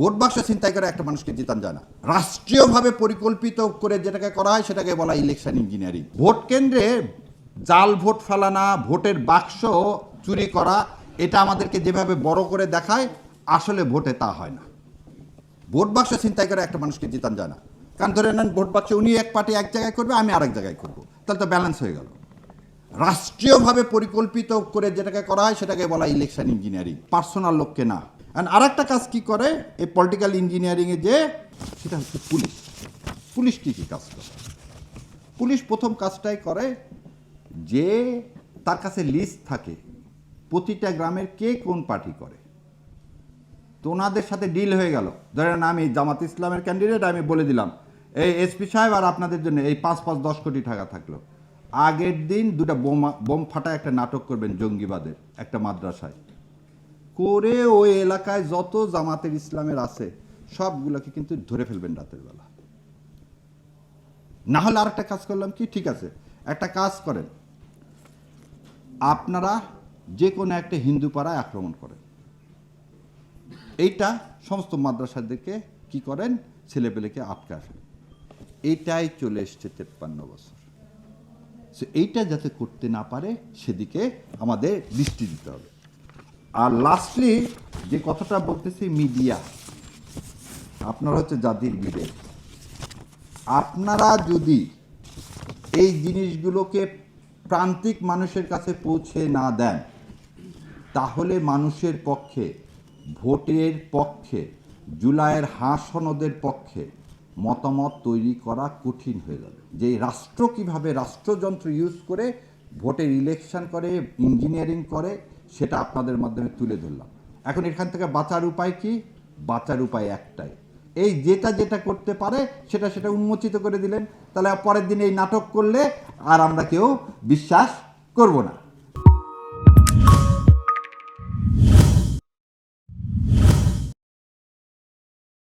Vote বাক্স ছিনতাই করে একটা মানুষকে জিতান যায় না। রাষ্ট্রীয়ভাবে পরিকল্পিত করে যেটাকে করা হয় সেটাকে বলা ইলেকশন ইঞ্জিনিয়ারিং। ভোট কেন্দ্রে জাল ভোট ফেলানা, ভোটের বাক্স চুরি করা, এটা আমাদেরকে যেভাবে বড় করে দেখায়, আসলে ভোটে তা হয় না। ভোট বাক্স ছিনতাই করে একটা মানুষকে জিতান যায় না। কারণ ধরে নেন ভোট বাক্স উনি এক পার্টি এক জায়গায় করবে, আমি আরেক জায়গায় করব, তাহলে তো ব্যালেন্স হয়ে গেল। রাষ্ট্রীয়ভাবে পরিকল্পিত করে যেটাকে করা হয় সেটাকে বলা ইলেকশন ইঞ্জিনিয়ারিং, পার্সোনাল লোককে না। আর একটা কাজ কি করে এই পলিটিক্যাল ইঞ্জিনিয়ারিংয়ে, যে সেটা হচ্ছে পুলিশ। পুলিশ কী কী কাজ করে? পুলিশ প্রথম কাজটাই করে যে তার কাছে লিস্ট থাকে প্রতিটা গ্রামের কে কোন পার্টি করে। তো ওনাদের সাথে ডিল হয়ে গেল, ধরেন আমি জামাত ইসলামের ক্যান্ডিডেট, আমি বলে দিলাম এই এসপি সাহেব আর আপনাদের জন্য এই 5-10 কোটি টাকা থাকলো, আগের দিন দুটা বোম ফাটা একটা নাটক করবেন জঙ্গিবাদের একটা মাদ্রাসায় করে, ওই এলাকায় যত জামাতের ইসলামের আছে সবগুলোকে কিন্তু ধরে ফেলবেন রাতের বেলা। না হলে আরেকটা কাজ করলাম কি, ঠিক আছে একটা কাজ করেন, আপনারা যে কোনো একটা হিন্দু পাড়ায় আক্রমণ করেন, এইটা সমস্ত মাদ্রাসাদেরকে কি করেন, ছেলেপেলেকে আটকে আসেন। এইটাই চলে এসছে 53 বছর। এইটা যাতে করতে না পারে সেদিকে আমাদের দৃষ্টি দিতে হবে। আর লাস্টলি যে কথাটা বলতেছি, মিডিয়া আপনারা হচ্ছে জাতির বিবেক। আপনারা যদি এই জিনিসগুলোকে প্রান্তিক মানুষের কাছে পৌঁছে না দেন, তাহলে মানুষের পক্ষে, ভোটের পক্ষে, জুলাইয়ের সনদের পক্ষে মতামত তৈরি করা কঠিন হয়ে যাবে। যে রাষ্ট্র কিভাবে রাষ্ট্রযন্ত্র ইউজ করে ভোটের ইলেকশন করে, ইঞ্জিনিয়ারিং করে, সেটা আপনাদের মাধ্যমে তুলে ধরলাম। এখন এখান থেকে বাঁচার উপায় কি? বাঁচার উপায় একটাই, এই যেটা যেটা করতে পারে সেটা উন্মোচিত করে দিলেন, তাহলে পরের দিন এই নাটক করলে আর আমরা কেউ বিশ্বাস করব না।